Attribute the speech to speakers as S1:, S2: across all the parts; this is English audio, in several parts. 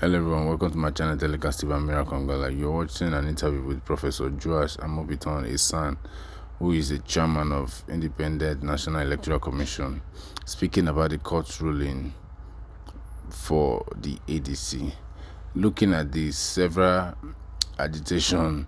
S1: Hello everyone, welcome to my channel Telecast Steve Miracle. You're watching an interview with Professor Joash Amupitan, a son who is the chairman of Independent National Electoral Commission, speaking about the court ruling for the ADC. Looking at this, several agitation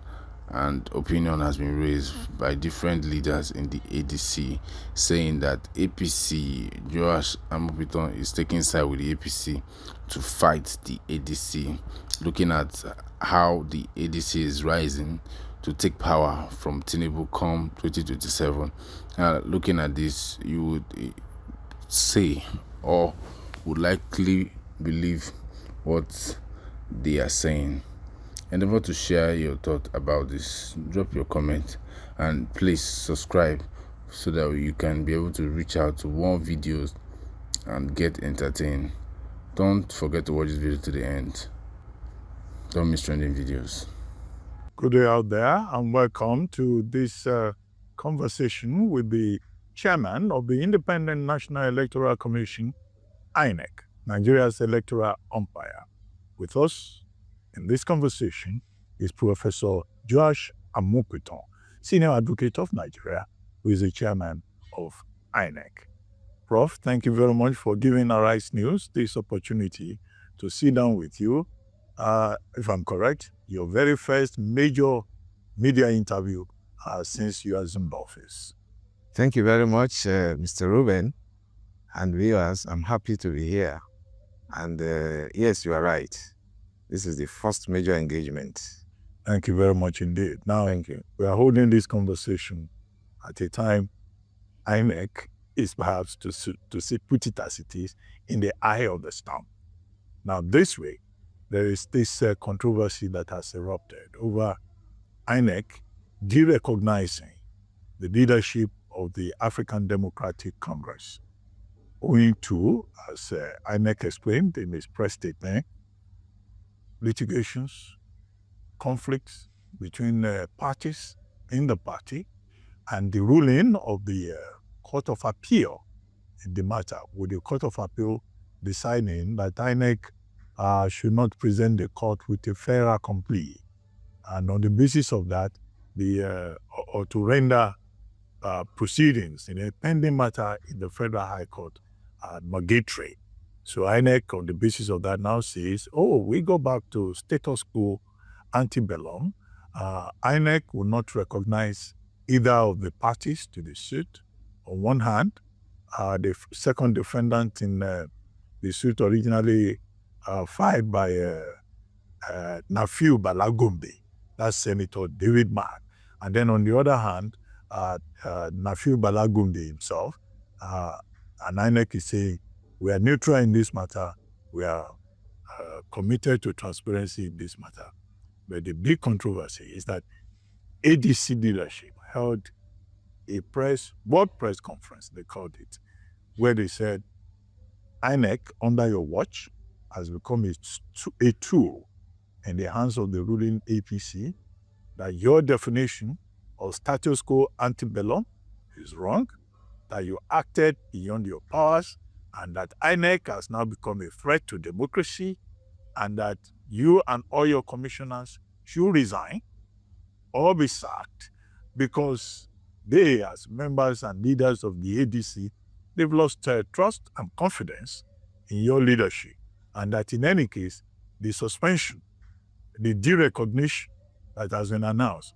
S1: and opinion has been raised by different leaders in the ADC, saying that APC, Joash Amupitan, is taking side with the APC to fight the ADC, looking at how the ADC is rising to take power from Tinubu come 2027. Looking at this, you would say or would likely believe what they are saying. Endeavor to share your thought about this. Drop your comment and please subscribe so that you can be able to reach out to more videos and get entertained. Don't forget to watch this video to the end. Don't miss trending videos.
S2: Good day out there, and welcome to this conversation with the chairman of the Independent National Electoral Commission, Inec, Nigeria's electoral umpire. With us in this conversation is Professor Joash Amupitan, Senior Advocate of Nigeria, who is the chairman of Inec. Prof, thank you very much for giving Arise News this opportunity to sit down with you. If I'm correct, your very first major media interview since you assumed office.
S3: Thank you very much, Mr. Ruben and viewers. I'm happy to be here. And yes, you are right. This is the first major engagement.
S2: Thank you very much indeed. Now,
S3: Thank you.
S2: we are holding this conversation at a time Inec is perhaps, to put it as it is, in the eye of the storm. Now, this way, there is this controversy that has erupted over Inec derecognizing the leadership of the African Democratic Congress, owing to, as Inec explained in his press statement, litigations, conflicts between parties in the party, and the ruling of the Court of Appeal in the matter, with the Court of Appeal deciding that Inec should not present the court with a fair accompli, and on the basis of that, or to render proceedings in a pending matter in the Federal High Court nugatory. So Inec, on the basis of that, now says, we go back to status quo ante bellum. Inec will not recognize either of the parties to the suit. On one hand, the second defendant in the suit originally filed by Nafiu Balagombe, that's Senator David Mark. And then on the other hand, Nafiu Balagombe himself, and Inec is saying, we are neutral in this matter, we are committed to transparency in this matter. But the big controversy is that ADC leadership held a world press conference, they called it, where they said, Inec, under your watch, has become a tool in the hands of the ruling APC, that your definition of status quo ante bellum is wrong, that you acted beyond your powers, and that Inec has now become a threat to democracy, and that you and all your commissioners should resign or be sacked because they, as members and leaders of the ADC, they've lost trust and confidence in your leadership, and that in any case, the suspension, the derecognition that has been announced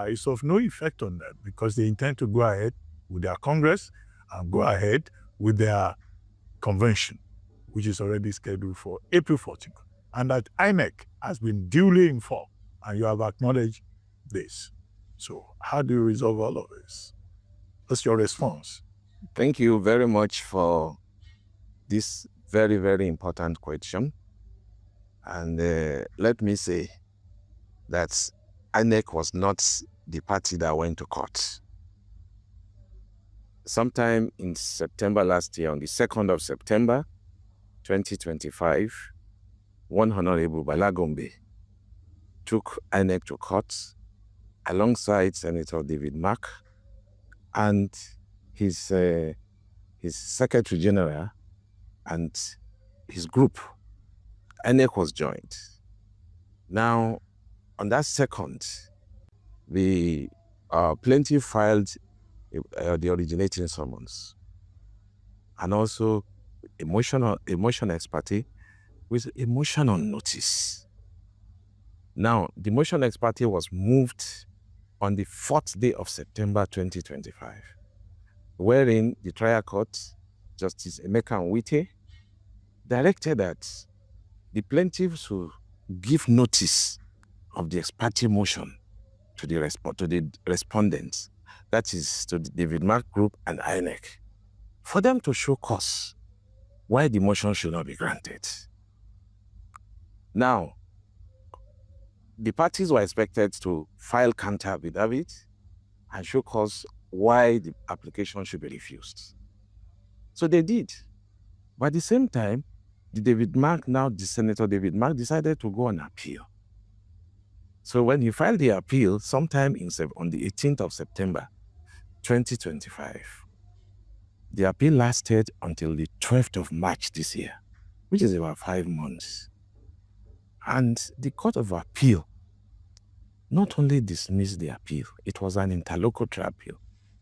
S2: is of no effect on them because they intend to go ahead with their Congress and go ahead with their convention, which is already scheduled for April 14th, and that Inec has been duly informed, and you have acknowledged this. So how do you resolve all of this? What's your response?
S3: Thank you very much for this very, very important question. And let me say that Inec was not the party that went to court. Sometime in September last year, on the 2nd of September, 2025, one Honorable Balagombe took Inec to court alongside Senator David Mark and his Secretary General and his group. Inec was joined. Now, on that second, the plaintiff filed the originating summons and also a motion ex parte with a motion on notice. Now, the motion ex parte was moved on the 4th day of September 2025, wherein the trial court, Justice Emeka Nwite, directed that the plaintiffs should give notice of the ex parte motion to the respondents, that is to the David Mark Group and Inec, for them to show cause why the motion should not be granted. Now, the parties were expected to file counter affidavit and show cause why the application should be refused. So they did. But at the same time, the Senator David Mark decided to go on appeal. So when he filed the appeal, sometime on the 18th of September, 2025, the appeal lasted until the 12th of March this year, which is about 5 months. And the Court of Appeal not only dismissed the appeal, it was an interlocutory appeal.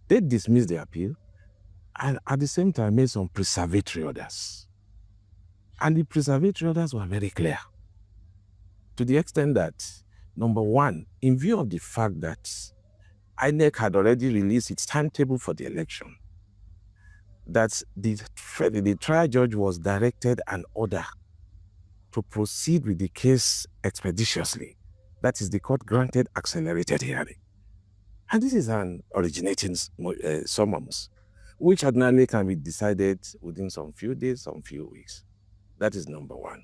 S3: They dismissed the appeal and at the same time made some preservatory orders. And the preservatory orders were very clear, to the extent that, number one, in view of the fact that INEC had already released its timetable for the election, that the trial judge was directed an order to proceed with the case expeditiously. That is, the court granted accelerated hearing. And this is an originating summons, which ordinarily can be decided within some few days, some few weeks. That is number one.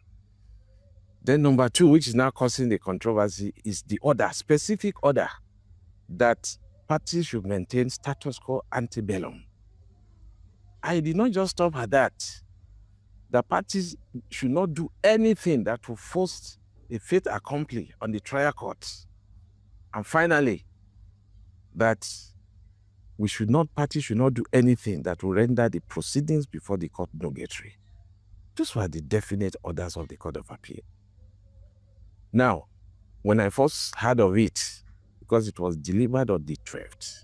S3: Then number two, which is now causing the controversy, is the order, specific order, that parties should maintain status quo ante bellum. I did not just stop at that. The parties should not do anything that will force a fait accompli on the trial court. And finally, that parties should not do anything that will render the proceedings before the court nugatory. Those were the definite orders of the Court of Appeal. Now, when I first heard of it, because it was delivered on the 12th,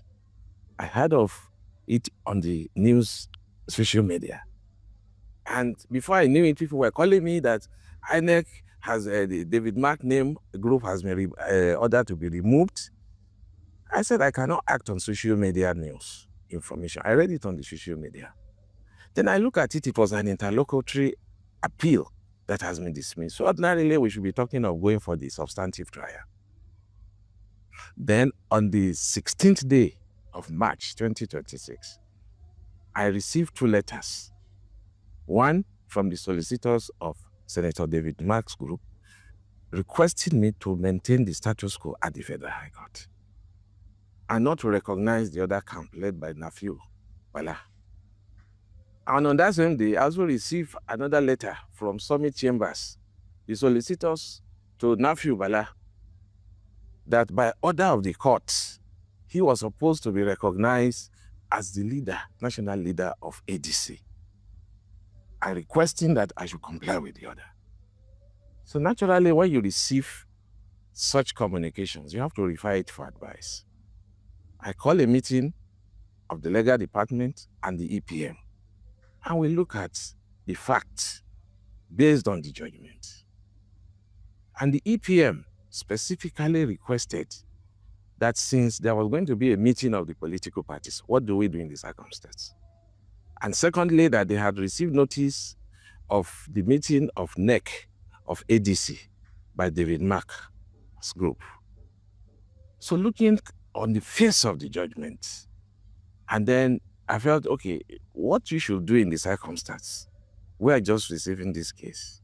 S3: I heard of it on the news, social media. And before I knew it, people were calling me that INEC has the David Mark name group has been ordered to be removed. I said I cannot act on social media news information. I read it on the social media. Then I look at it, it was an interlocutory appeal that has been dismissed. So ordinarily, we should be talking of going for the substantive trial. Then on the 16th day of March 2026, I received 2 letters. One from the solicitors of Senator David Mark's group, requesting me to maintain the status quo at the Federal High Court and not to recognize the other camp led by Nafiu Bala. And on that same day, I also received another letter from Summit Chambers, the solicitors to Nafiu Bala, that by order of the court, he was supposed to be recognized as the leader, national leader of ADC, and requesting that I should comply with the order. So naturally, when you receive such communications, you have to refer it for advice. I call a meeting of the legal department and the EPM, and we look at the facts based on the judgment. And the EPM specifically requested that since there was going to be a meeting of the political parties, what do we do in this circumstance? And secondly, that they had received notice of the meeting of Inec of ADC by David Mark's group. So looking on the face of the judgment, and then I felt, okay, what you should do in the circumstance, we are just receiving this case.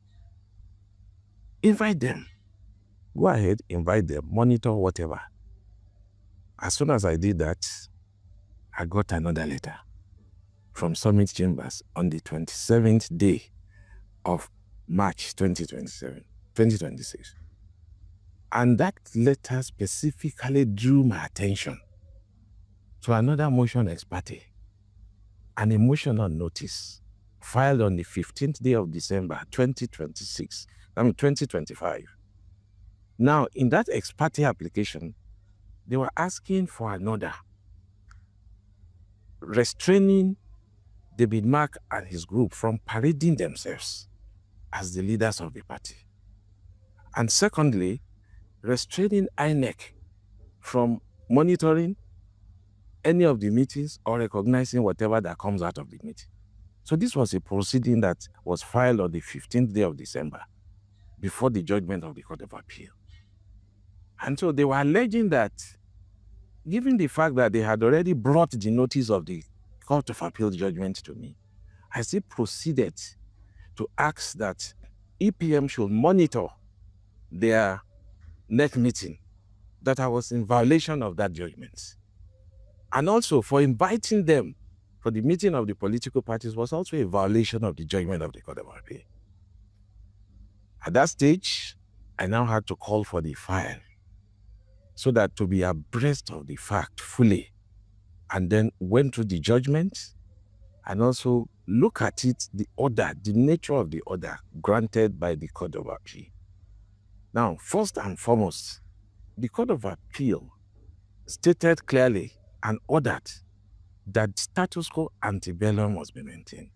S3: Invite them. Go ahead, invite them, monitor whatever. As soon as I did that, I got another letter from Summit Chambers on the 27th day of March 2026. And that letter specifically drew my attention to another motion ex parte, an emotional notice filed on the 15th day of December 2026 2025. Now, in that ex parte application, they were asking for an order restraining David Mark and his group from parading themselves as the leaders of the party. And secondly, restraining Inec from monitoring any of the meetings or recognizing whatever that comes out of the meeting. So this was a proceeding that was filed on the 15th day of December before the judgment of the Court of Appeal. And so they were alleging that, given the fact that they had already brought the notice of the Court of Appeal judgment to me, I still proceeded to ask that EPM should monitor their next meeting, that I was in violation of that judgment. And also for inviting them for the meeting of the political parties was also a violation of the judgment of the Court of Appeal. At that stage, I now had to call for the file so that to be abreast of the fact fully, and then went through the judgment and also look at it, the order, the nature of the order granted by the Court of Appeal. Now, first and foremost, the Court of Appeal stated clearly and ordered that status quo ante bellum must be maintained.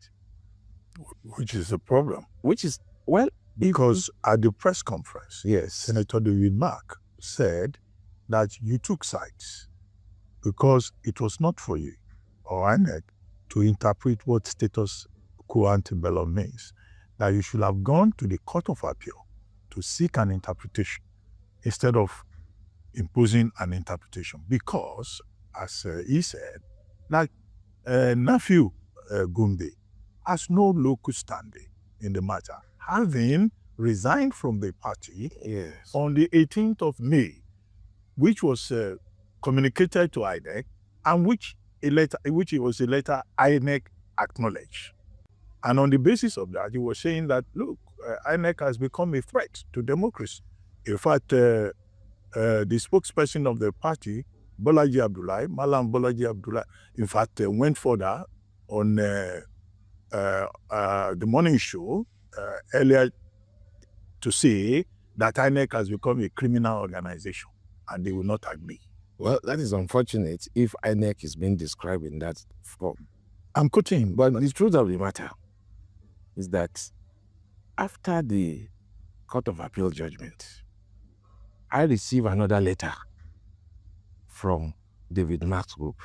S2: Which is a problem.
S3: Which is, well...
S2: Because at the press conference,
S3: yes,
S2: Senator David Mark said that you took sides because it was not for you or Inec to interpret what status quo ante bellum means, that you should have gone to the Court of Appeal to seek an interpretation instead of imposing an interpretation. Because, as he said, like Nephew Gumde has no local standing in the matter, having resigned from the party on the 18th of May, which was communicated to INEC, and which it was a letter INEC acknowledged. And on the basis of that, he was saying that, look, INEC has become a threat to democracy. In fact, the spokesperson of the party, Bolaji Abdullahi, Malam Bolaji Abdullahi, in fact, went further on the morning show earlier to say that INEC has become a criminal organization and they will not agree.
S3: Well, that is unfortunate if INEC is being described in that form.
S2: I'm quoting him.
S3: But the truth of the matter is that after the Court of Appeal judgment, I received another letter from David Mark's group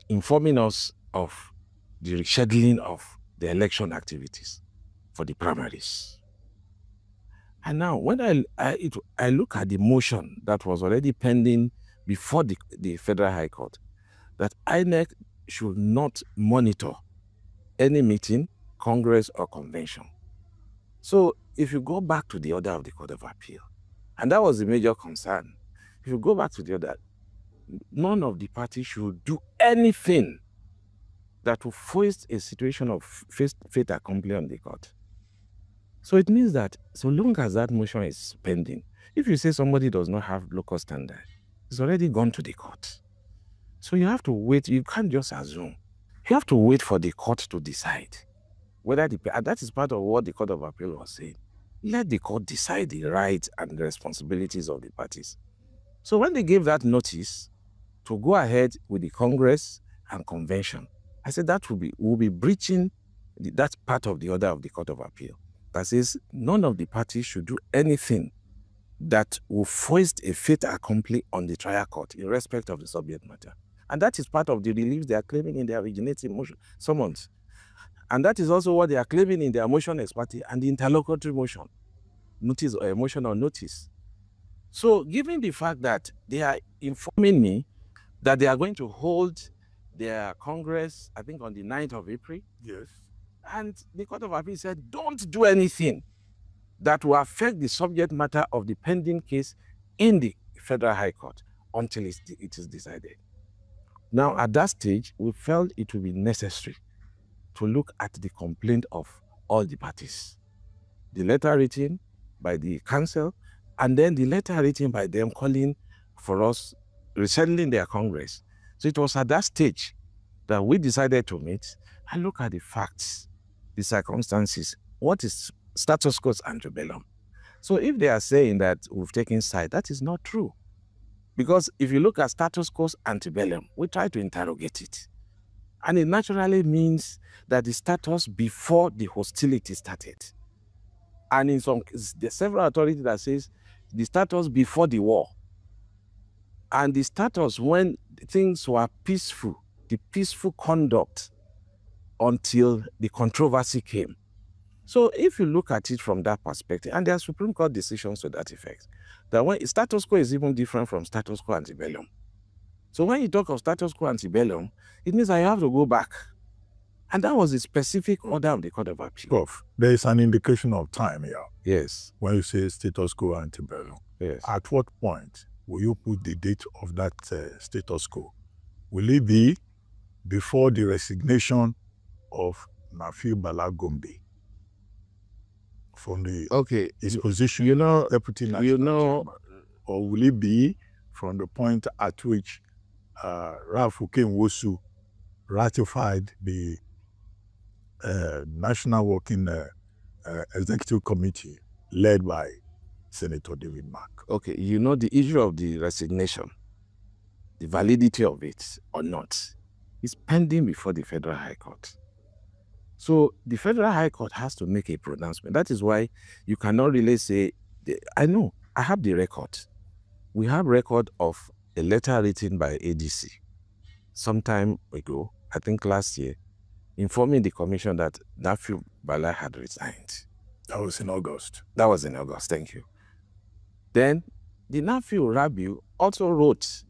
S3: informing us of the rescheduling of the election activities for the primaries. And now, when I look at the motion that was already pending before the Federal High Court, that INEC should not monitor any meeting, congress, or convention. So, if you go back to the order of the Court of Appeal, and that was the major concern, if you go back to the order, none of the parties should do anything that will foist a situation of fait accompli on the court. So it means that so long as that motion is pending, if you say somebody does not have local standard, it's already gone to the court. So you have to wait. You can't just assume. You have to wait for the court to decide whether that is part of what the Court of Appeal was saying. Let the court decide the rights and the responsibilities of the parties. So when they gave that notice to go ahead with the Congress and Convention, I said that will be breaching that part of the order of the Court of Appeal that says none of the parties should do anything that will foist a fait accompli on the trial court in respect of the subject matter. And that is part of the relief they are claiming in their originating motion summons. And that is also what they are claiming in their motion ex parte and the interlocutory motion, notice or motion or notice. So given the fact that they are informing me that they are going to hold their Congress, I think on the 9th of April.
S2: Yes.
S3: And the Court of Appeal said, don't do anything that will affect the subject matter of the pending case in the Federal High Court until it is decided. Now, at that stage, we felt it would be necessary to look at the complaint of all the parties. The letter written by the council, and then the letter written by them calling for us resettling their Congress. So it was at that stage that we decided to meet and look at the facts, the circumstances, what is status quo ante bellum. So if they are saying that we've taken side, that is not true. Because if you look at status quo ante bellum, we try to interrogate it. And it naturally means that the status before the hostility started. And in some, there's several authorities that says the status before the war. And the status when things were peaceful, the peaceful conduct until the controversy came. So if you look at it from that perspective, and there are Supreme Court decisions to that effect, that when status quo is even different from status quo ante bellum. So when you talk of status quo ante bellum, it means that you have to go back. And that was a specific order of the Court of Appeal.
S2: Prof, there is an indication of time here.
S3: Yes.
S2: When you say status quo ante bellum.
S3: Yes.
S2: At what point will you put the date of that status quo? Will it be before the resignation of Nafiu Bala Gombe from his position, deputy national chairman? Or will it be from the point at which Ralph Ukenwosu ratified the National Working Executive Committee led by Senator David Mark?
S3: Okay, the issue of the resignation, the validity of it or not, is pending before the Federal High Court. So the Federal High Court has to make a pronouncement. That is why you cannot really say, I know, I have the record. We have record of a letter written by ADC some time ago, I think last year, informing the commission that Nafiu Bala had resigned.
S2: That was in August.
S3: That was in August, thank you. Then the Nafiu Rabiu also wrote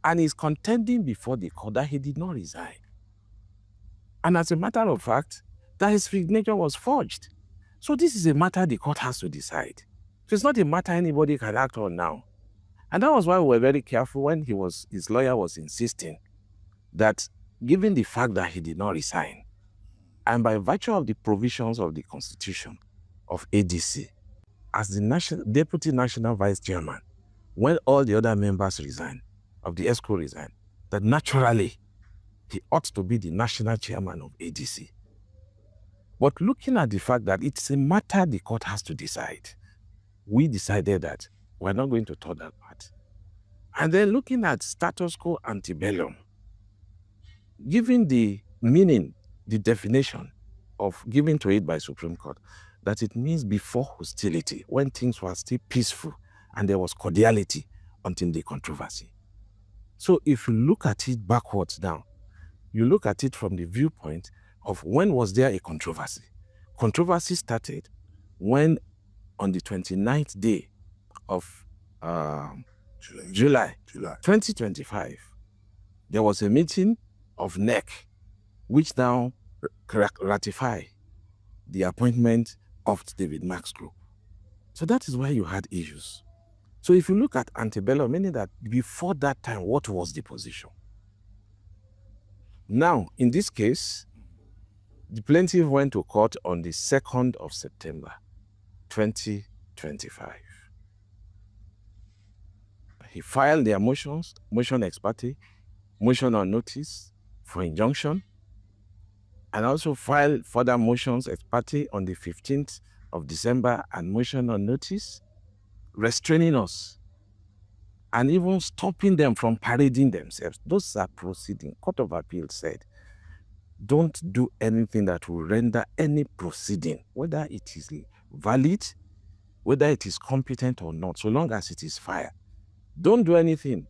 S3: and is contending before the court that he did not resign. And as a matter of fact, that his signature was forged. So this is a matter the court has to decide. So it's not a matter anybody can act on now. And that was why we were very careful when his lawyer was insisting that given the fact that he did not resign, and by virtue of the provisions of the Constitution of ADC, as the Deputy National Vice Chairman, when all the other members resign, of the ESCO resign, that naturally he ought to be the National Chairman of ADC. But looking at the fact that it's a matter the court has to decide, we decided that we're not going to touch that part. And then looking at status quo ante bellum, given the meaning, the definition of given to it by Supreme Court, that it means before hostility, when things were still peaceful and there was cordiality until the controversy. So if you look at it backwards now, you look at it from the viewpoint of when was there a controversy. Controversy started when on the 29th day of July 2025, there was a meeting of Inec, which now ratified the appointment of David Mark's group. So that is where you had issues. So if you look at ante bellum, meaning that before that time, what was the position? Now, in this case, the plaintiff went to court on the 2nd of September, 2025. He filed their motions, motion ex parte, motion on notice for injunction, and also filed further motions ex parte on the 15th of December and motion on notice, restraining us and even stopping them from parading themselves. Those are proceedings. Court of Appeal said, don't do anything that will render any proceeding, whether it is valid, whether it is competent or not, so long as it is filed. Don't do anything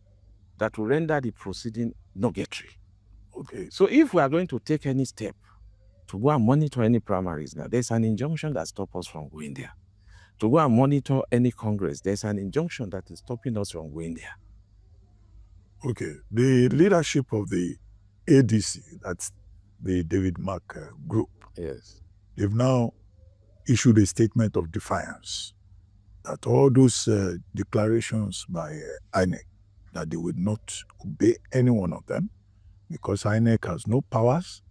S3: that will render the proceeding nugatory.
S2: Okay.
S3: So if we are going to take any step to go and monitor any primaries now, there's an injunction that stops us from going there. To go and monitor any Congress, there's an injunction that is stopping us from going there.
S2: Okay. The leadership of the ADC, that's the David Mark group,
S3: Yes.
S2: they've now issued a statement of defiance that all those declarations by Inec, that they would not obey any one of them because Inec has no powers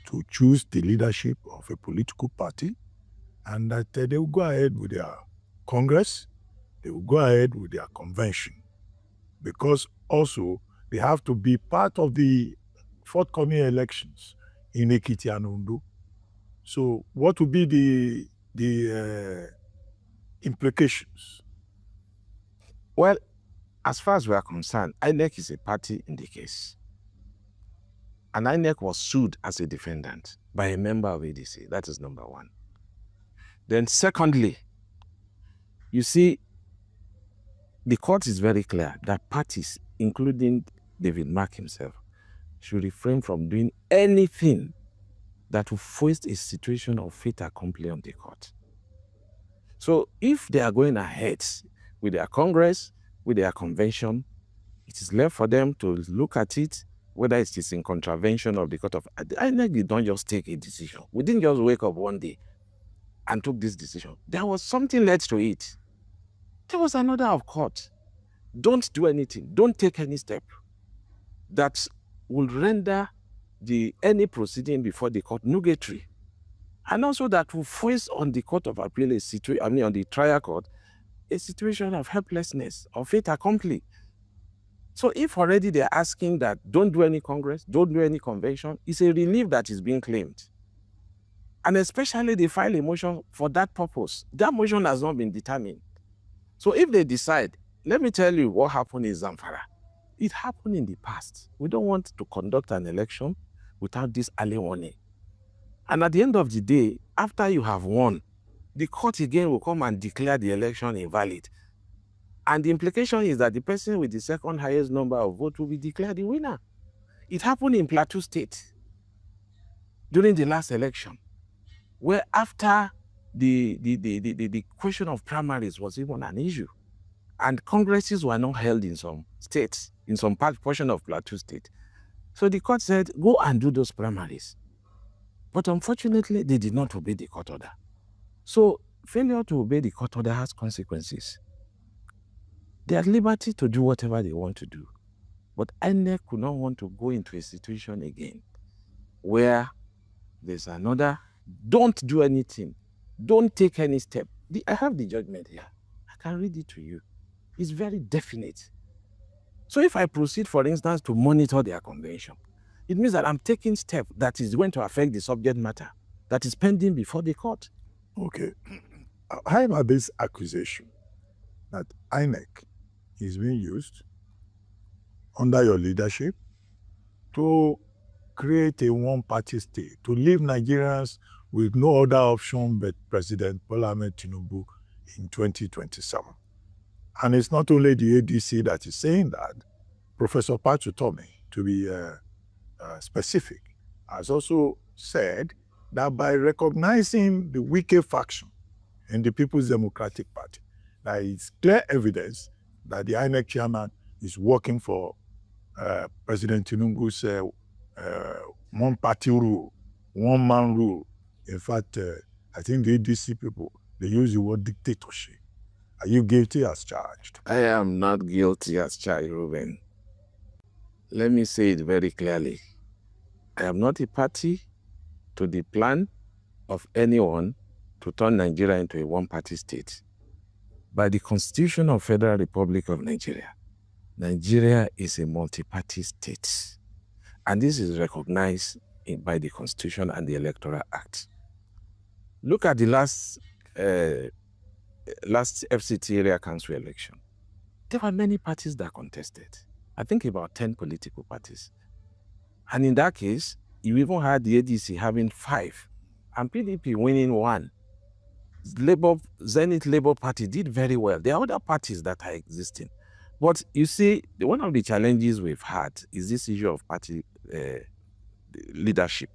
S2: to choose the leadership of a political party, and that they will go ahead with their Congress, they will go ahead with their convention, because also they have to be part of the forthcoming elections in Ekiti and Ondo. So what will be the the implications?
S3: Well, as far as we are concerned, Inec is a party in the case. And Inec was sued as a defendant by a member of ADC. That is number one. Then secondly, you see, the court is very clear that parties, including David Mark himself, should refrain from doing anything that will foist a situation of fait accompli on the court. So if they are going ahead with their Congress, with their convention, it is left for them to look at it, whether it is in contravention of the court of... INEC did not just take a decision. We didn't just wake up one day and took this decision. There was something led to it. There was an order of court. Don't do anything. Don't take any step that will render any proceeding before the court nugatory. And also that will force on the court of appeal on the trial court, a situation of helplessness, of fait accompli. So if already they're asking that don't do any Congress, don't do any convention, it's a relief that is being claimed. And especially they file a motion for that purpose. That motion has not been determined. So if they decide, let me tell you what happened in Zamfara. It happened in the past. We don't want to conduct an election without this early warning. And at the end of the day, after you have won, the court again will come and declare the election invalid. And the implication is that the person with the second highest number of votes will be declared the winner. It happened in Plateau State during the last election, where after the question of primaries was even an issue, and congresses were not held in some states, in some portion of Plateau State. So the court said, go and do those primaries. But unfortunately, they did not obey the court order. So failure to obey the court order has consequences. They are at liberty to do whatever they want to do. But INEC could not want to go into a situation again where there's another, don't do anything, don't take any step. I have the judgment here. I can read it to you. It's very definite. So if I proceed, for instance, to monitor their convention, it means that I'm taking steps that is going to affect the subject matter that is pending before the court.
S2: Okay. How about this accusation that INEC is being used under your leadership to create a one-party state, to leave Nigerians with no other option but President Bola Ahmed Tinubu in 2027? And it's not only the ADC that is saying that. Professor Pachutome, to be specific, has also said that by recognizing the weaker faction in the People's Democratic Party, there is clear evidence that the INEC chairman is working for President Tinubu's one-party rule, one-man rule. In fact, I think the ADC people, they use the word dictatorship. Are you guilty as charged?
S3: I am not guilty as charged, Ruben. Let me say it very clearly. I am not a party to the plan of anyone to turn Nigeria into a one-party state. By the Constitution of Federal Republic of Nigeria, Nigeria is a multi-party state. And this is recognized by the Constitution and the Electoral Act. Look at the last FCT area council election. There were many parties that contested. I think about 10 political parties. And in that case, you even had the ADC having 5 and PDP winning 1. Zenith Labour Party did very well. There are other parties that are existing. But you see, one of the challenges we've had is this issue of party leadership.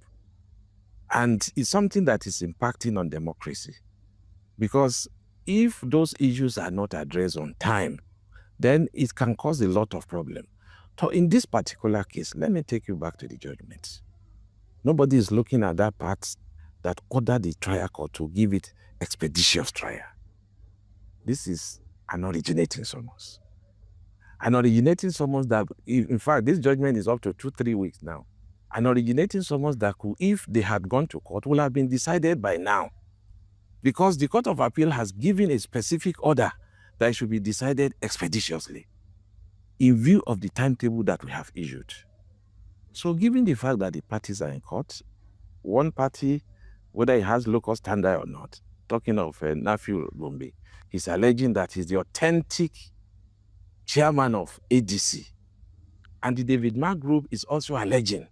S3: And it's something that is impacting on democracy. Because if those issues are not addressed on time, then it can cause a lot of problems. So in this particular case, let me take you back to the judgment. Nobody is looking at that part that ordered the trial court to give it expeditious trial. This is an originating summons. An originating summons that, in fact, this judgment is up to 2-3 weeks now. An originating summons that could, if they had gone to court, would have been decided by now. Because the Court of Appeal has given a specific order that it should be decided expeditiously in view of the timetable that we have issued. So given the fact that the parties are in court, one party, whether it has local standard or not, talking of Nafiu Gombe, he's alleging that he's the authentic chairman of ADC. And the David Mark group is also alleging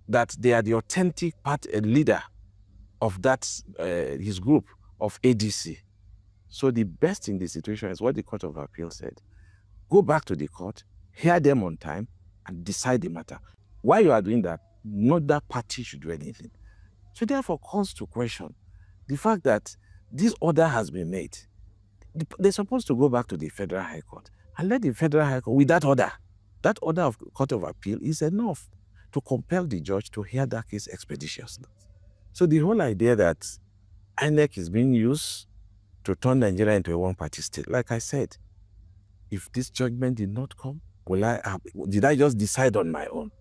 S3: that they are the authentic leader of that, his group of ADC. So the best in the situation is what the Court of Appeal said. Go back to the court, hear them on time, and decide the matter. While you are doing that, no other party should do anything. So therefore calls to question the fact that this order has been made. They're supposed to go back to the Federal High Court and let the Federal High Court, with that order of Court of Appeal is enough to compel the judge to hear that case expeditiously. So the whole idea that Inec is being used to turn Nigeria into a one-party state, like I said, if this judgment did not come, did I just decide on my own?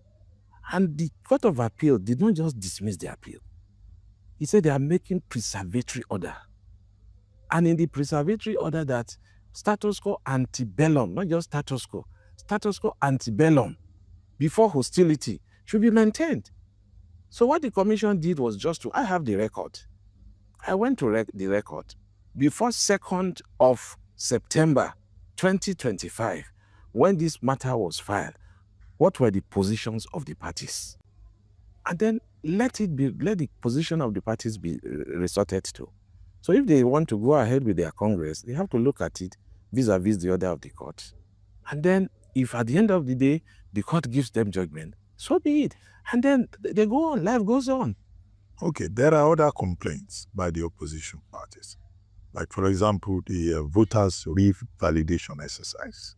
S3: And the Court of Appeal did not just dismiss the appeal. He said they are making preservatory order. And in the preservatory order that status quo ante bellum, not just status quo ante bellum, before hostility, should be maintained. So what the commission did was just I have the record. I went to the record. Before 2nd of September 2025, when this matter was filed, what were the positions of the parties? And then let the position of the parties be resorted to. So if they want to go ahead with their Congress, they have to look at it vis-a-vis the order of the court. And then if at the end of the day, the court gives them judgment, so be it. And then they go on, life goes on.
S2: Okay, there are other complaints by the opposition parties. Like, for example, the voters' revalidation exercise,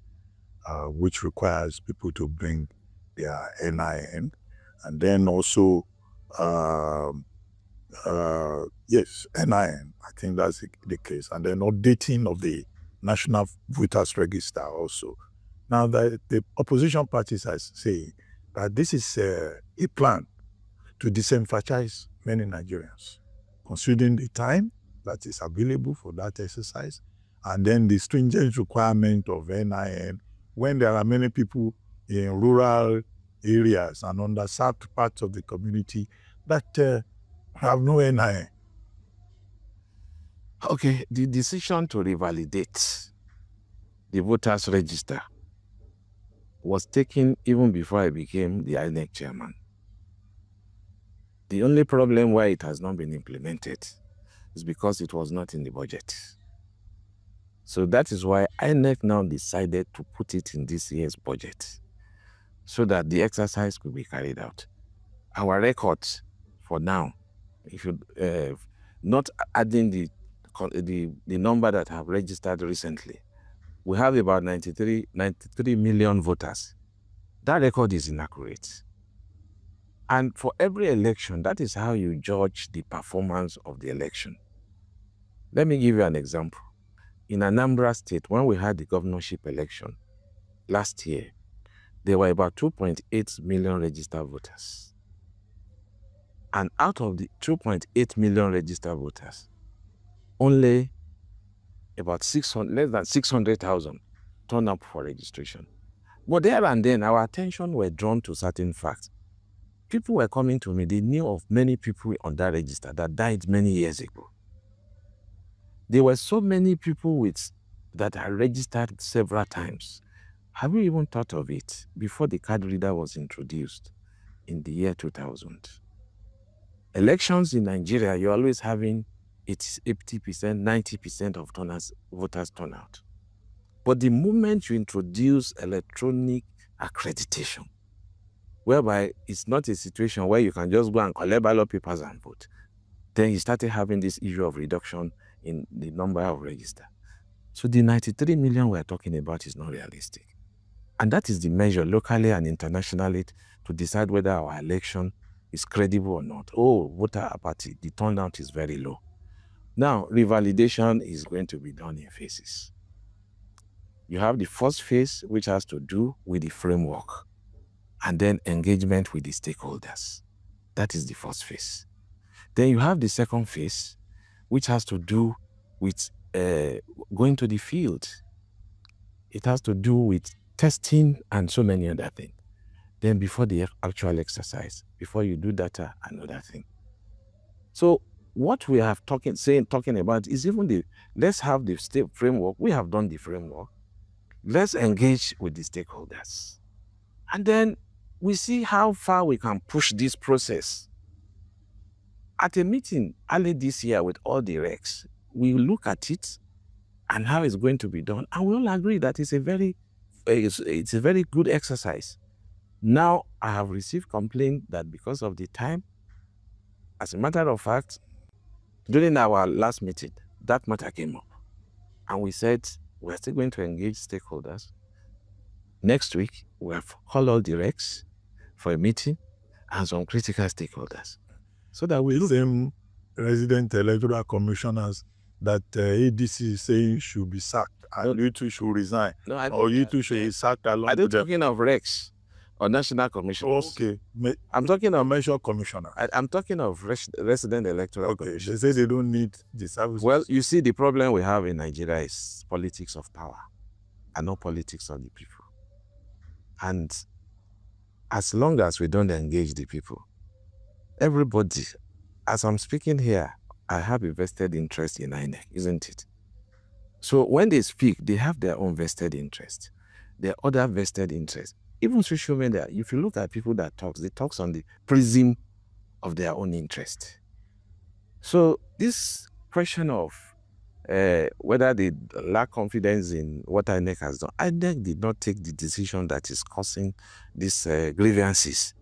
S2: which requires people to bring their NIN, and then also, yes, NIN, I think that's the case, and then updating of the National Voters Register also. Now, the opposition parties are saying that this is a plan to disenfranchise many Nigerians, considering the time that is available for that exercise, and then the stringent requirement of NIN when there are many people in rural areas and underserved parts of the community that have no NIN.
S3: Okay, the decision to revalidate the voters register was taken even before I became the Inec chairman. The only problem why it has not been implemented is because it was not in the budget. So that is why Inec now decided to put it in this year's budget so that the exercise could be carried out. Our records for now, if you not adding the number that have registered recently, we have about 93 million voters. That record is inaccurate. And for every election, that is how you judge the performance of the election. Let me give you an example. In Anambra State, when we had the governorship election last year, there were about 2.8 million registered voters. And out of the 2.8 million registered voters, only about less than 600,000 turned up for registration. But there and then, our attention were drawn to certain facts. People were coming to me, they knew of many people on that register that died many years ago. There were so many people that are registered several times. Have you even thought of it before the card reader was introduced in the year 2000? Elections in Nigeria, you're always having 80%, 90% of voters turn out. But the moment you introduce electronic accreditation, whereby it's not a situation where you can just go and collect ballot papers and vote, then you started having this issue of reduction in the number of register. So the 93 million we're talking about is not realistic. And that is the measure locally and internationally to decide whether our election is credible or not. Oh, voter apathy, the turnout is very low. Now, revalidation is going to be done in phases. You have the first phase, which has to do with the framework, and then engagement with the stakeholders. That is the first phase. Then you have the second phase, which has to do with going to the field. It has to do with testing and so many other things. Then before the actual exercise, before you do data, another thing. So what we have talking about is even let's have the state framework. We have done the framework. Let's engage with the stakeholders. And then we see how far we can push this process. At a meeting early this year with all the recs, we look at it and how it's going to be done. And we all agree that it's a very good exercise. Now, I have received complaint that because of the time, as a matter of fact, during our last meeting, that matter came up. And we said, we're still going to engage stakeholders. Next week, we have called all the recs for a meeting and some critical stakeholders. So that we
S2: same resident electoral commissioners that ADC is saying should be sacked, and you two should resign, or you two should be sacked along with them.
S3: I'm talking of recs or national commissioners.
S2: Okay.
S3: I'm talking of
S2: mention commissioner.
S3: I'm talking of resident electoral commissioners.
S2: They say they don't need the service.
S3: Well, you see, the problem we have in Nigeria is politics of power and not politics of the people. And as long as we don't engage the people, everybody, as I'm speaking here, I have a vested interest in Inec, isn't it? So when they speak, they have their own vested interest. There are other vested interests. Even social media, if you look at people that talk, they talk on the prism of their own interest. So this question of whether they lack confidence in what Inec has done, Inec did not take the decision that is causing these grievances.